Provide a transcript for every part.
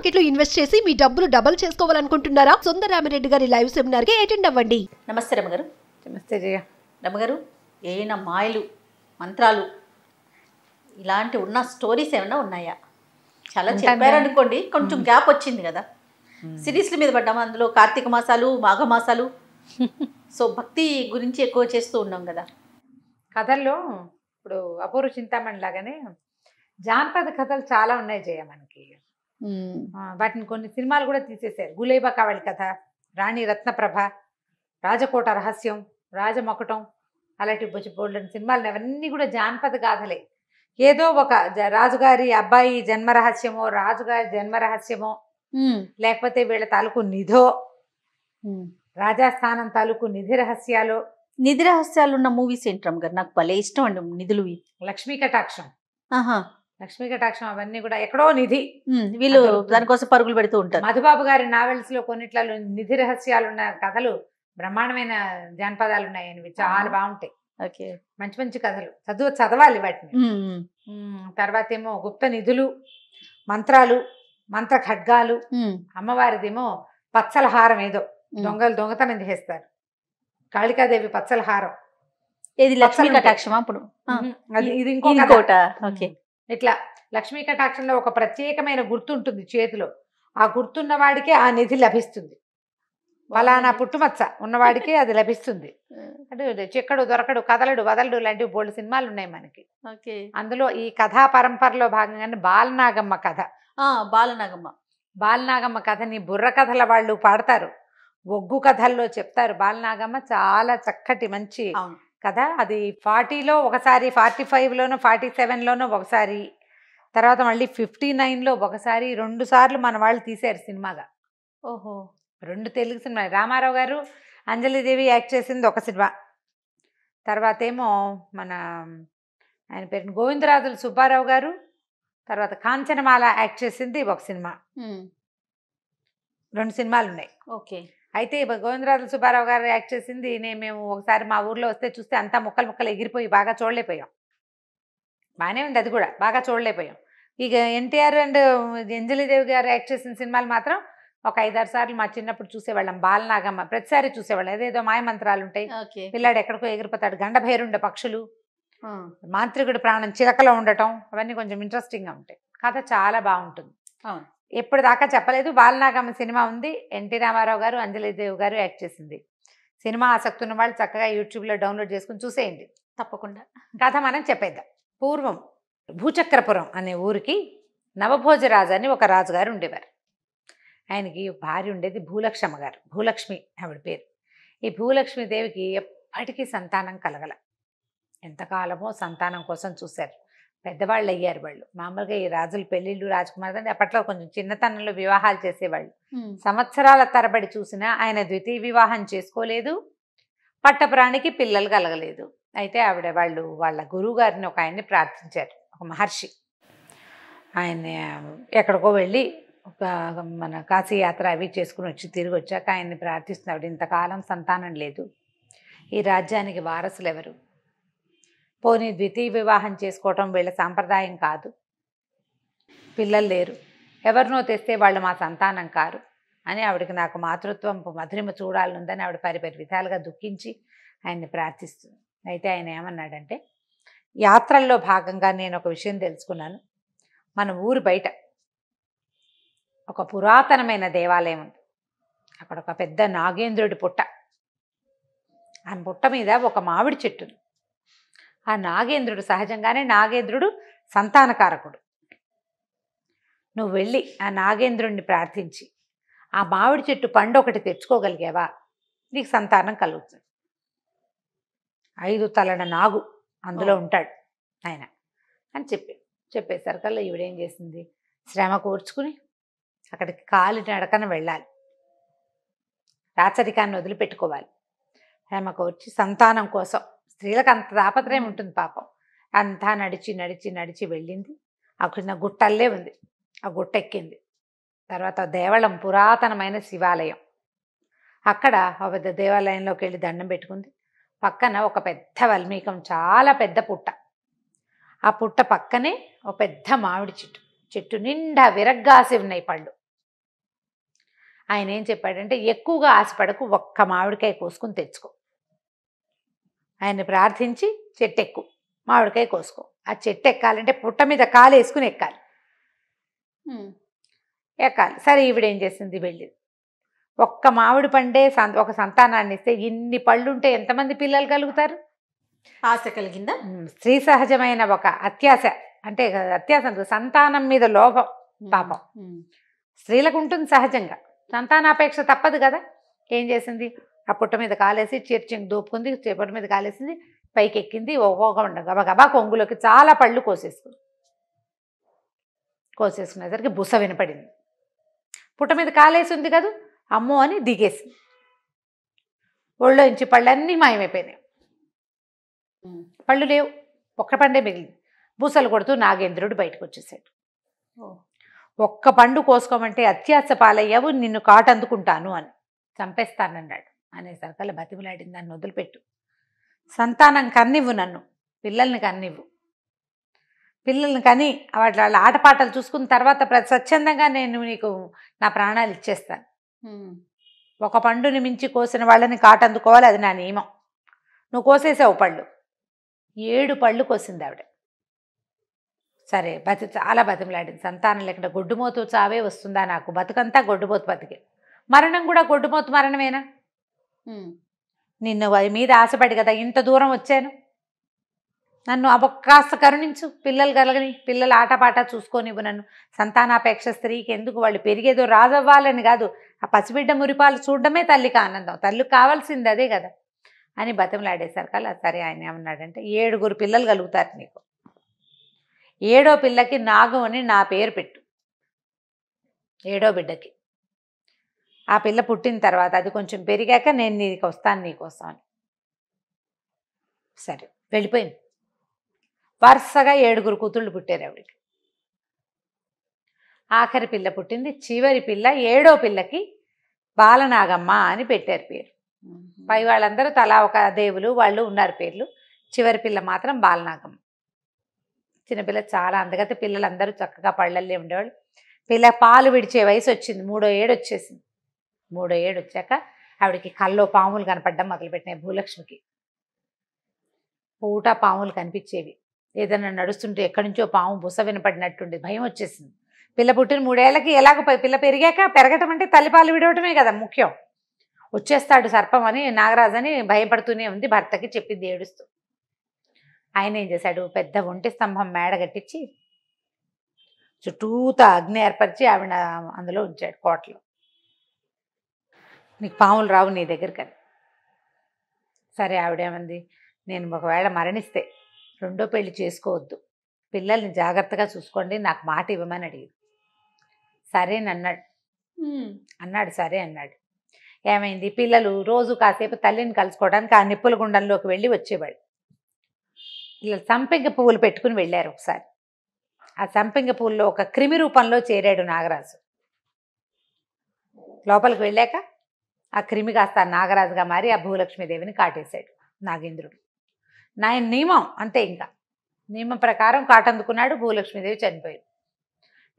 Market లో invest చేసి మీ డబ్బులు డబుల్ చేసుకోవాలనుకుంటున్నారా? సుందరరామిరెడ్డి గారి లైవ్ సెమినార్ కి అటెండ్ అవ్వండి. నమస్తే రమగారు. నమస్తే జయ. రమగారు, ఏమైనా మాయలు మంత్రాలు ఇలాంటి ఉన్న స్టోరీస్ ఏమైనా ఉన్నాయా? చాలా చెప్పారనుకోండి, కొంచెం గ్యాప్ వచ్చింది కదా, సిరీస్ల మీద పడ్డాము. అందులో కార్తీక మాసాలు, మాఘ మాసాలు, సో భక్తి గురించి ఎక్కువ చేస్తూ ఉన్నాం కదా. కథల్లో ఇప్పుడు అపూర్వ చింతామణి లాగానే జానపద కథలు చాలా ఉన్నాయి జయ మనకి. వాటిని కొన్ని సినిమాలు కూడా తీసేశారు. గులేబా కావళి కథ, రాణి రత్నప్రభ, రాజకోట రహస్యం, రాజమొకటం, అలాంటి బోల్డెన్ సినిమాలు అవన్నీ కూడా జానపద గాథలే. ఏదో ఒక రాజుగారి అబ్బాయి జన్మరహస్యమో, రాజుగారి జన్మరహస్యమో, లేకపోతే వీళ్ళ తాలూకు నిధో, రాజస్థానం తాలూకు నిధి రహస్యాలు. నిధి రహస్యాలు ఉన్న మూవీస్ ఏంటి రమగారు? నాకు భలే ఇష్టం అండి నిధులు. లక్ష్మీ కటాక్షం, లక్ష్మీ కటాక్షం అవన్నీ కూడా ఎక్కడో నిధి. వీళ్ళు దానికోసం పరుగులు పెడుతూ ఉంటారు. మధుబాబు గారి నావెల్స్ లో కొన్నిట్లలో నిధి రహస్యాలు ఉన్న కథలు, బ్రహ్మాండమైన జానపదాలు ఉన్నాయని, చాలా బాగుంటాయి. మంచి మంచి కథలు చదవాలి వాటిని. తర్వాత ఏమో గుప్త నిధులు, మంత్రాలు, మంత్ర ఖడ్గాలు. అమ్మవారిదేమో పచ్చల హారం, ఏదో దొంగలు దొంగతనం చేస్తారు. కాళికాదేవి పచ్చల హారం. ఇది లక్ష్మీ కటాక్షమా? అప్పుడు ఇది ఇంకోట. ఇట్లా లక్ష్మీ కటాక్షంలో ఒక ప్రత్యేకమైన గుర్తు ఉంటుంది చేతిలో. ఆ గుర్తున్న వాడికే ఆ నిధి లభిస్తుంది. ఫలానా పుట్టుమచ్చ ఉన్నవాడికి అది లభిస్తుంది. అంటే చెక్కడు దొరకడు, కదలడు వదలడు లాంటివి బోల్డ్ సినిమాలు ఉన్నాయి మనకి. అందులో ఈ కథా పరంపరలో భాగంగానే బాలనాగమ్మ కథ. బాలనాగమ్మ కథని బుర్ర కథల వాళ్ళు పాడతారు, ఒగ్గు కథల్లో చెప్తారు. బాలనాగమ్మ చాలా చక్కటి మంచి కథ. అది 40లో ఒకసారి, 45లోనో 47లోనో ఒకసారి, తర్వాత మళ్ళీ 59లో ఒకసారి, 2 సార్లు మన వాళ్ళు తీశారు సినిమాగా. 2 తెలుగు సినిమా. రామారావు గారు, అంజలిదేవి యాక్ట్ చేసింది ఒక సినిమా. తర్వాత ఏమో మన ఆయన పేరు గోవిందరాజుల సుబ్బారావు గారు, తర్వాత కాంచనమాల యాక్ట్ చేసింది ఒక సినిమా. 2 సినిమాలు ఉన్నాయి. అయితే గోవిందరాజుల సుబ్బారావు గారు యాక్ట్ చేసింది మేము ఒకసారి మా ఊర్లో వస్తే చూస్తే అంతా ముక్కలు ముక్కలు ఎగిరిపోయి బాగా చూడలేకపోయాం. బాగానే ఉంది, అది కూడా బాగా చూడలేకపోయాం. ఇక ఎన్టీఆర్ అండ్ అంజలిదేవి గారు యాక్ట్ చేసిన సినిమాలు మాత్రం ఒక 5-6 సార్లు మా చిన్నప్పుడు చూసేవాళ్ళం. బాలనాగమ్మ ప్రతిసారి చూసేవాళ్ళం. అదేదో మాయమంత్రాలు ఉంటాయి, పిల్లాడు ఎక్కడికో ఎగిరిపోతాడు, గండభైరుండ పక్షులు, మాంత్రికుడి ప్రాణం చిలకలో ఉండటం, అవన్నీ కొంచెం ఇంట్రెస్టింగ్గా ఉంటాయి. కథ చాలా బాగుంటుంది. ఎప్పుడు దాకా చెప్పలేదు. బాలనాగమ్మ సినిమా ఉంది, ఎన్టీ రామారావు గారు, అంజలిదేవి గారు యాక్ట్ చేసింది. సినిమా ఆసక్తి ఉన్న వాళ్ళు చక్కగా యూట్యూబ్లో డౌన్లోడ్ చేసుకుని చూసేయండి. తప్పకుండా కథ మనం చెప్పేద్దాం. పూర్వం భూచక్రపురం అనే ఊరికి నవభోజరాజు అని ఒక రాజుగారు ఉండేవారు. ఆయనకి భార్య ఉండేది భూలక్ష్మ గారు. భూలక్ష్మి ఆవిడ పేరు. ఈ భూలక్ష్మీదేవికి ఎప్పటికీ సంతానం కలగల. ఎంతకాలమో సంతానం కోసం చూశారు. పెద్దవాళ్ళు అయ్యారు వాళ్ళు. మామూలుగా ఈ రాజుల పెళ్ళిళ్ళు, రాజకుమారులు అప్పట్లో కొంచెం చిన్నతనంలో వివాహాలు చేసేవాళ్ళు. సంవత్సరాల తరబడి చూసినా ఆయన ద్వితీయ వివాహం చేసుకోలేదు, పట్టపురానికి పిల్లలు కలగలేదు. అయితే ఆవిడ వాళ్ళ గురువు గారిని ఒక ఆయన్ని ప్రార్థించారు, ఒక మహర్షి. ఆయన ఎక్కడికో వెళ్ళి మన కాశీయాత్ర అవి చేసుకుని వచ్చి తిరిగి వచ్చాక ఆయన్ని ప్రార్థిస్తున్నాడు. ఇంతకాలం సంతానం లేదు, ఈ రాజ్యానికి వారసులు ఎవరు? పోనీ ద్వితీయ వివాహం చేసుకోవటం వీళ్ళ సాంప్రదాయం కాదు, పిల్లలు లేరు, ఎవరినో తెస్తే వాళ్ళు మా సంతానం కారు అని ఆవిడకి నాకు మాతృత్వం మధురిమ చూడాలనుందని ఆవిడ పరిపరి విధాలుగా దుఃఖించి ఆయన్ని ప్రార్థిస్తుంది. అయితే ఆయన ఏమన్నాడంటే, యాత్రల్లో భాగంగా నేను ఒక విషయం తెలుసుకున్నాను. మన ఊరు బయట ఒక పురాతనమైన దేవాలయం ఉంది. అక్కడ ఒక పెద్ద నాగేంద్రుడి పుట్ట, ఆ పుట్ట మీద ఒక మామిడి చెట్టు. ఆ నాగేంద్రుడు సహజంగానే నాగేంద్రుడు సంతానకారకుడు. నువ్వు వెళ్ళి ఆ నాగేంద్రుడిని ప్రార్థించి ఆ మామిడి చెట్టు పండు ఒకటి తెచ్చుకోగలిగావా, నీకు సంతానం కలుగుతుంది. 5 తలల నాగు అందులో ఉంటాడు ఆయన అని చెప్పేసరికల్లా ఈవిడేం చేసింది, శ్రమ కూర్చుకుని అక్కడికి కాలి నడకన వెళ్ళాలి, రాచరికాన్ని వదిలిపెట్టుకోవాలి. శ్రమ కూర్చి సంతానం కోసం, స్త్రీలకు అంత తాపత్రయం ఉంటుంది పాపం. అంతా నడిచి నడిచి నడిచి వెళ్ళింది. అక్కడ గుట్టల్లే ఉంది, ఆ గుట్ట ఎక్కింది. తర్వాత దేవళం, పురాతనమైన శివాలయం. అక్కడ ఒక పెద్ద దేవాలయంలోకి వెళ్ళి దండం పెట్టుకుంది. పక్కన ఒక పెద్ద వల్మీకం, చాలా పెద్ద పుట్ట. ఆ పుట్ట పక్కనే ఒక పెద్ద మామిడి చెట్టు, చెట్టు నిండా విరగ్గాసి ఉన్నాయి పళ్ళు. ఆయన ఏం చెప్పాడంటే, ఎక్కువగా ఆశపడకు, ఒక్క మామిడికాయ కోసుకుని తెచ్చుకో. ఆయన్ని ప్రార్థించి చెట్టు ఎక్కు, మామిడికాయ కోసుకో. ఆ చెట్టు ఎక్కాలంటే పుట్ట మీద కాలు వేసుకుని ఎక్కాలి. ఎక్కాలి. సరే, ఈవిడేం చేసింది, వెళ్ళింది. ఒక్క మామిడి పండే ఒక సంతానాన్ని ఇస్తే ఇన్ని పళ్ళు ఉంటే ఎంతమంది పిల్లలు కలుగుతారు? ఆశ కలిగిందా? స్త్రీ సహజమైన ఒక అత్యాశ, అంటే అత్యాశ సంతానం మీద లోభం. పాపం స్త్రీలకు ఉంటుంది సహజంగా, సంతానాపేక్ష తప్పదు కదా. ఏం చేసింది, ఆ పుట్ట మీద కాలేసి చీర్చింగ్ దూపుకుంది, పుట్ట మీద కాలేసింది, పైకి ఎక్కింది, ఒక్కొక్క గబగబా కొంగులోకి చాలా పళ్ళు కోసేసుకునేసరికి బుస వినపడింది. పుట్ట మీద కాలేసి ఉంది కదా, అమ్మో అని దిగేసింది. ఒళ్ళో నుంచి పళ్ళన్నీ మాయమైపోయినాయి. పళ్ళు లేవు, ఒక్క పండే మిగిలింది. బూసలు కొడుతూ నాగేంద్రుడు బయటకు వచ్చేసాడు. ఒక్క పండు కోసుకోమంటే అత్యాశ పాలయ్యావు, నిన్ను కాటందుకుంటాను అని, చంపేస్తానన్నాడు. అనేసరికల్లా బతిమలాడింది, నన్ను వదిలిపెట్టు, సంతానం కన్నివ్వు, నన్ను పిల్లల్ని కన్నివ్వు, పిల్లల్ని కని వాళ్ళ ఆటపాటలు చూసుకున్న తర్వాత స్వచ్ఛందంగా నేను నీకు నా ప్రాణాలు ఇచ్చేస్తాను. ఒక పండుని మించి కోసిన వాళ్ళని కాటందుకోవాలి, అది నా నియమం. నువ్వు కోసేసావు పళ్ళు. 7 పళ్ళు కోసింది ఆవిడ. సరే, చాలా బతిమలాడింది. సంతానం లేకుండా గొడ్డుమోతు చావే వస్తుందా నాకు, బతుకంతా గొడ్డుమోతు బతికే, మరణం కూడా గొడ్డుమోతు మరణమేనా? నిన్ను మీద ఆశపడి కదా ఇంత దూరం వచ్చాను, నన్ను కాస్త కరుణించు, పిల్లలు కలగని, పిల్లల ఆటపాట చూసుకోనివ్వు నన్ను. సంతానాపేక్ష స్త్రీకి ఎందుకు, వాళ్ళు పెరిగేదో రాజవ్వాలని కాదు, ఆ పసిబిడ్డ మురిపాలు చూడడమే తల్లికి ఆనందం, తల్లికి కావాల్సింది అదే కదా అని బతిమలాడేసరికల్లా సరే ఆయన ఏమన్నాడంటే, 7 పిల్లలు కలుగుతారు నీకు, 7వ పిల్లకి నాగం అని నా పేరు పెట్టు, 7వ బిడ్డకి. ఆ పిల్ల పుట్టిన తర్వాత అది కొంచెం పెరిగాక నేను నీకు వస్తాను, నీకోసం అని. సరే, వెళ్ళిపోయింది. వరుసగా 7 కూతుళ్ళు పుట్టారు ఆవిడికి. ఆఖరి పిల్ల పుట్టింది. చివరి పిల్ల 7వ పిల్లకి బాలనాగమ్మ అని పెట్టారు పేరు. పై వాళ్ళందరూ తలా ఒక దేవులు వాళ్ళు ఉన్నారు పేర్లు. చివరి పిల్ల మాత్రం బాలనాగమ్మ. చిన్నపిల్ల చాలా అందగతే, పిల్లలందరూ చక్కగా పళ్ళల్లే ఉండేవాళ్ళు. పిల్ల పాలు విడిచే వయసు వచ్చింది, 3వ ఏడు వచ్చేసింది. 3వ ఏడు వచ్చాక ఆవిడకి కల్లో పాములు కనపడడం మొదలుపెట్టినాయి. భూలక్ష్మికి పూట పాములు కనిపించేవి. ఏదైనా నడుస్తుంటే ఎక్కడి నుంచో పాము బుస వినపడినట్టుండి భయం వచ్చేసింది. పిల్ల పుట్టిన 3 ఏళ్ళకి ఎలాగో పిల్ల పెరిగాక, పెరగటం అంటే తల్లిపాలు విడవటమే కదా ముఖ్యం. వచ్చేస్తాడు సర్పం అని, నాగరాజు అని భయపడుతూనే ఉంది. భర్తకి చెప్పింది ఏడుస్తూ. ఆయన ఏం చేశాడు, పెద్ద ఒంటి స్తంభం మేడ కట్టించి చుట్టూతా అగ్ని ఏర్పరిచి ఆవిడ అందులో ఉంచాడు, కోటలో. నీకు పాములు రావు నీ దగ్గరికి అని. సరే, ఆవిడేమంది, నేను ఒకవేళ మరణిస్తే 2వ పెళ్లి చేసుకోవద్దు, పిల్లల్ని జాగ్రత్తగా చూసుకోండి, నాకు మాట ఇవ్వమని అడిగింది. అన్నాడు. సరే అన్నాడు. ఏమైంది, పిల్లలు రోజు కాసేపు తల్లిని కలుసుకోవడానికి ఆ నిప్పుల గుండంలోకి వెళ్ళి వచ్చేవాడు. ఇలా సంపెంగ పువ్వులు పెట్టుకుని వెళ్ళారు ఒకసారి. ఆ సంపెంగ పువ్వుల్లో ఒక క్రిమి రూపంలో చేరాడు నాగరాజు. లోపలికి వెళ్ళాక ఆ క్రిమి కాస్త నాగరాజుగా మారి ఆ భూలక్ష్మీదేవిని కాటేశాడు నాగేంద్రుడు. నియమం అంతే, ఇంకా నియమం ప్రకారం కాటందుకున్నాడు. భూలక్ష్మీదేవి చనిపోయింది.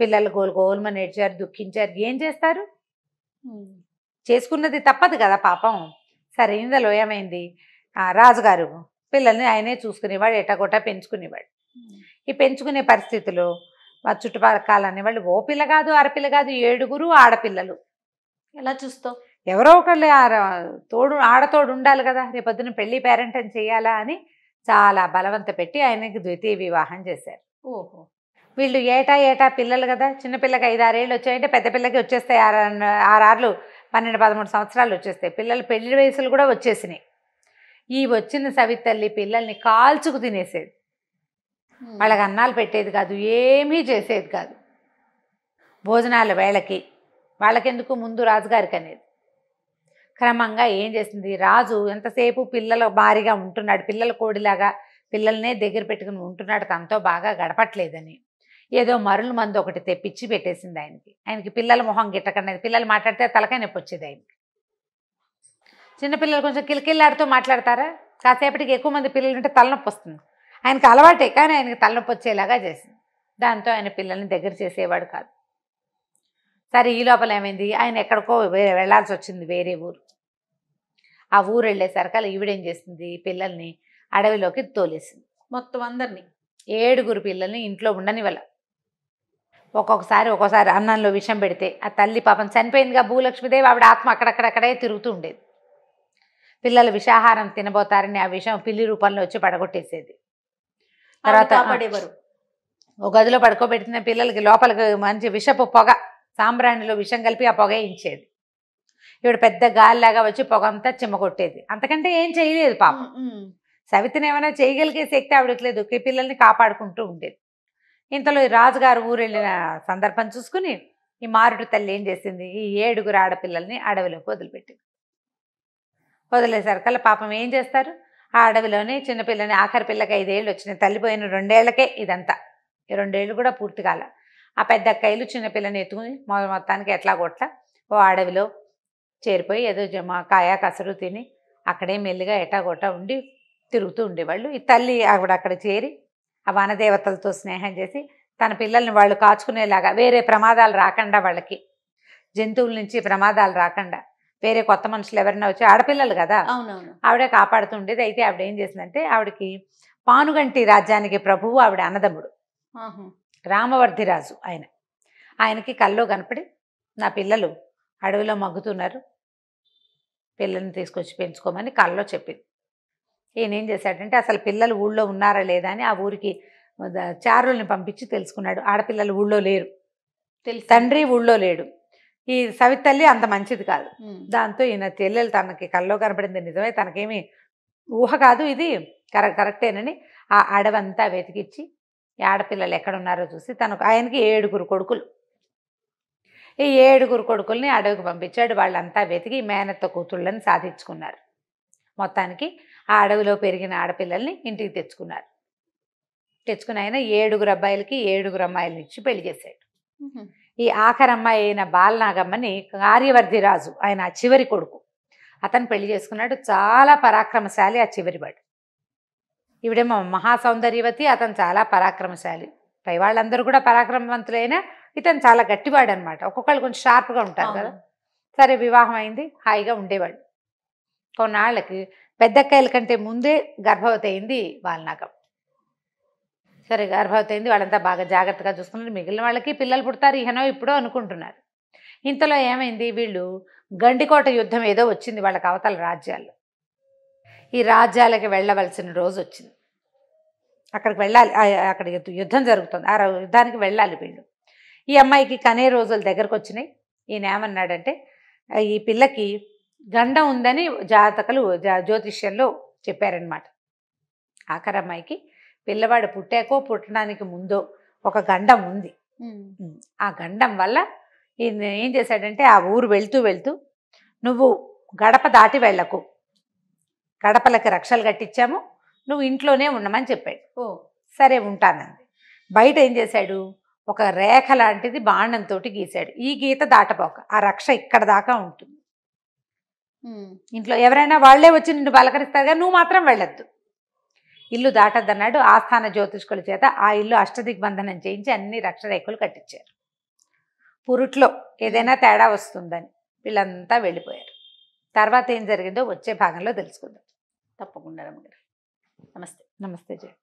పిల్లలు గోల్మని ఏడ్చారు, దుఃఖించారు. ఏం చేస్తారు, చేసుకున్నది తప్పదు కదా పాపం. సరే, ఇందులో ఏమైంది, రాజుగారు పిల్లల్ని ఆయనే చూసుకునేవాడు, ఎటగొట్టా పెంచుకునేవాడు. ఈ పెంచుకునే పరిస్థితిలో మా చుట్టుపక్కల అనేవాళ్ళు, ఓ పిల్ల కాదు అరపిల్ల కాదు, 7 ఆడపిల్లలు. ఎలా చూస్తావు, ఎవరో ఒకళ్ళు ఆడతోడు ఉండాలి కదా, రేపొద్దున పెళ్లి పేరెంట్ అని చేయాలా అని చాలా బలవంత పెట్టి ఆయనకి ద్వితీయ వివాహం చేశారు. ఓహో, వీళ్ళు ఏటా పిల్లలు కదా, చిన్నపిల్లకి 5-6 ఏళ్ళు వచ్చాయంటే పెద్ద పిల్లకి వచ్చేస్తాయి 6 12-13 సంవత్సరాలు వచ్చేస్తాయి. పిల్లలు పెళ్లి వయసులు కూడా వచ్చేసినాయి. ఈ వచ్చిన సవితల్లి పిల్లల్ని కాల్చుకు తినేసేది. వాళ్ళకి అన్నాలు పెట్టేది కాదు, ఏమీ చేసేది కాదు. భోజనాల వేళకి వాళ్ళకెందుకు, ముందు రాజుగారికి అనేది. క్రమంగా ఏం చేసింది, రాజు ఎంతసేపు పిల్లల భారీగా ఉంటున్నాడు, పిల్లల కోడిలాగా పిల్లల్నే దగ్గర పెట్టుకుని ఉంటున్నాడు, తనతో బాగా గడపట్లేదని ఏదో మరుల మందు ఒకటి తెప్పించి పెట్టేసింది ఆయనకి. పిల్లల మొహం గిట్టకనేది, పిల్లలు మాట్లాడితే తలకాయ నొప్పి వచ్చేది ఆయనకి. చిన్నపిల్లలు కొంచెం కిలకిల్లాడుతూ మాట్లాడతారా, కాసేపటికి ఎక్కువ మంది పిల్లలు ఉంటే తలనొప్పి వస్తుంది. ఆయనకి అలవాటే, కానీ ఆయనకి తలనొప్పి వచ్చేలాగా చేసింది. దాంతో ఆయన పిల్లల్ని దగ్గర చేసేవాడు కాదు. సరే ఈ లోపల ఏమైంది, ఆయన ఎక్కడికో వెళ్ళాల్సి వచ్చింది, వేరే ఊరు. ఆ ఊరు వెళ్ళేసరికి ఈవిడేం చేసింది, పిల్లల్ని అడవిలోకి తోలేసింది. మొత్తం అందరినీ 7 పిల్లల్ని ఇంట్లో ఉండనివ్వల. ఒక్కొక్కసారి అన్నంలో విషం పెడితే ఆ తల్లి పాపం చనిపోయిందిగా భూలక్ష్మీదేవి, ఆవిడ ఆత్మ అక్కడక్కడక్కడే తిరుగుతూ ఉండేది. పిల్లలు విషాహారం తినబోతారని ఆ విషం పిల్లి రూపంలో వచ్చి పడగొట్టేసేది. తర్వాత కాపాడేవారు. ఒక గదిలో పడుకోబెట్టిన పిల్లలకి లోపలికి మంచి విషపు పొగ, సాంబ్రాణిలో విషం కలిపి ఆ పొగ ఇచ్చేది. ఈవిడ పెద్ద గాలిలాగా వచ్చి పొగ అంతా చిమ్మగొట్టేది. అంతకంటే ఏం చేయలేదు పాపం. సవితిని ఏమైనా చేయగలిగే శక్తి ఆవిడకి లేదు, పిల్లల్ని కాపాడుకుంటూ ఉండేది. ఇంతలో ఈ రాజుగారు ఊరు వెళ్ళిన సందర్భం చూసుకుని ఈ మారుడు తల్లి ఏం చేసింది, ఈ 7 ఆడపిల్లల్ని అడవిలోకి వదిలిపెట్టింది. వదిలేసరికల్లా పాపం ఏం చేస్తారు, ఆ అడవిలోనే చిన్నపిల్లని, ఆఖరి పిల్లకి 5 ఏళ్ళు వచ్చినాయి, తల్లిపోయిన 2 ఏళ్లకే ఇదంతా. ఈ 2 ఏళ్ళు కూడా పూర్తి కాల. ఆ పెద్ద అక్కయ్యలు చిన్నపిల్లని ఎత్తుకుని మొత్తానికి ఎట్లా కొట్ల ఓ అడవిలో చేరిపోయి ఏదో కాయ కసరు తిని అక్కడే మెల్లిగా ఎటాగొట్ట ఉండి తిరుగుతూ ఉండేవాళ్ళు. ఈ తల్లి ఆవిడ అక్కడ చేరి ఆ వనదేవతలతో స్నేహం చేసి తన పిల్లల్ని వాళ్ళు కాచుకునేలాగా, వేరే ప్రమాదాలు రాకుండా, వాళ్ళకి జంతువుల నుంచి ప్రమాదాలు రాకుండా, వేరే కొత్త మనుషులు ఎవరైనా వచ్చి, ఆడపిల్లలు కదా, అవునవును, ఆవిడే కాపాడుతుండేది. అయితే ఆవిడ ఏం చేసిందంటే, ఆవిడకి పానుగంటి రాజ్యానికి ప్రభువు ఆవిడ అన్నదమ్ముడు రామవర్ధిరాజు. ఆయనకి కల్లో కనపడి నా పిల్లలు అడవిలో మగ్గుతున్నారు, పిల్లల్ని తీసుకొచ్చి పెంచుకోమని కల్లో చెప్పింది. ఈయన ఏం చేశాడంటే, అసలు పిల్లలు ఊళ్ళో ఉన్నారా లేదా అని ఆ ఊరికి చారుల్ని పంపించి తెలుసుకున్నాడు. ఆడపిల్లలు ఊళ్ళో లేరు, తండ్రి ఊళ్ళో లేడు. ఈ సవితల్లి అంత మంచిది కాదు. దాంతో ఈయన చెల్లెలు తనకి కల్లో కనపడింది నిజమే, తనకేమీ ఊహ కాదు, ఇది కరెక్టేనని ఆ అడవంతా వెతికిచ్చి ఈ ఆడపిల్లలు ఎక్కడున్నారో చూసి ఆయనకి 7 కొడుకులు. ఈ 7 కొడుకుల్ని అడవికి పంపించాడు. వాళ్ళంతా వెతికి మేనత్త కూతుళ్ళని సాధించుకున్నారు. మొత్తానికి ఆ అడవిలో పెరిగిన ఆడపిల్లల్ని ఇంటికి తెచ్చుకున్నారు. తెచ్చుకుని ఆయన 7 అబ్బాయిలకి 7 అమ్మాయిలని ఇచ్చి పెళ్లి చేశాడు. ఈ ఆఖరి అమ్మాయి అయిన బాలనాగమ్మని కార్యవర్ధిరాజు, ఆయన ఆ చివరి కొడుకు, అతను పెళ్లి చేసుకున్నాడు. చాలా పరాక్రమశాలి ఆ చివరివాడు. ఈవిడేమో మహాసౌందర్యవతి, అతను చాలా పరాక్రమశాలి. పై వాళ్ళందరూ కూడా పరాక్రమవంతులైనా ఇతను చాలా గట్టివాడు అనమాట. ఒక్కొక్కళ్ళు కొంచెం షార్ప్గా ఉంటారు కదా. సరే వివాహం అయింది, హాయిగా ఉండేవాడు. కొన్నాళ్ళకి పెద్దక్కయ్యల కంటే ముందే గర్భవతి అయింది బాలనాగం. సరే గర్భవతి అయింది, వాళ్ళంతా బాగా జాగ్రత్తగా చూసుకున్నారు. మిగిలిన వాళ్ళకి పిల్లలు పుడతారు ఇహనో ఇప్పుడో అనుకుంటున్నారు. ఇంతలో ఏమైంది, వీళ్ళు గండికోట యుద్ధం ఏదో వచ్చింది వాళ్ళకి అవతల రాజ్యాల్లో. ఈ రాజ్యాలకి వెళ్ళవలసిన రోజు వచ్చింది. అక్కడికి వెళ్ళాలి, అక్కడ యుద్ధం జరుగుతుంది, ఆ యుద్ధానికి వెళ్ళాలి వీళ్ళు. ఈ అమ్మాయికి కనే రోజులు దగ్గరకు వచ్చినాయి. ఈయన ఏమన్నాడంటే, ఈ పిల్లకి గండం ఉందని జాతకులు జ్యోతిష్యంలో చెప్పారనమాట. ఆఖరి అమ్మాయికి పిల్లవాడు పుట్టాకో పుట్టడానికి ముందో ఒక గండం ఉంది. ఆ గండం వల్ల ఈయన ఏం చేశాడంటే, ఆ ఊరు వెళ్తూ వెళ్తూ నువ్వు గడప దాటి వెళ్ళకు, గడపలకి రక్షలు కట్టించాము, నువ్వు ఇంట్లోనే ఉండమని చెప్పాడు. సరే ఉంటానంది. బయట ఏం చేశాడు, ఒక రేఖ లాంటిది బాణంతో గీశాడు. ఈ గీత దాటపోక, ఆ రక్ష ఇక్కడ దాకా ఉంటుంది. ఇంట్లో ఎవరైనా వాళ్లే వచ్చి నిన్ను పలకరిస్తారు కానీ నువ్వు మాత్రం వెళ్ళొద్దు, ఇల్లు దాటద్దన్నాడు. ఆస్థాన జ్యోతిష్కుల చేత ఆ ఇల్లు అష్టదిగ్బంధనం చేయించి అన్ని రక్షరేఖలు కట్టించారు. పురుట్లో ఏదైనా తేడా వస్తుందని వీళ్ళంతా వెళ్ళిపోయారు. తర్వాత ఏం జరిగిందో వచ్చే భాగంలో తెలుసుకుందాం. తప్పకుండా రమ్మగారు. నమస్తే. నమస్తే జయ.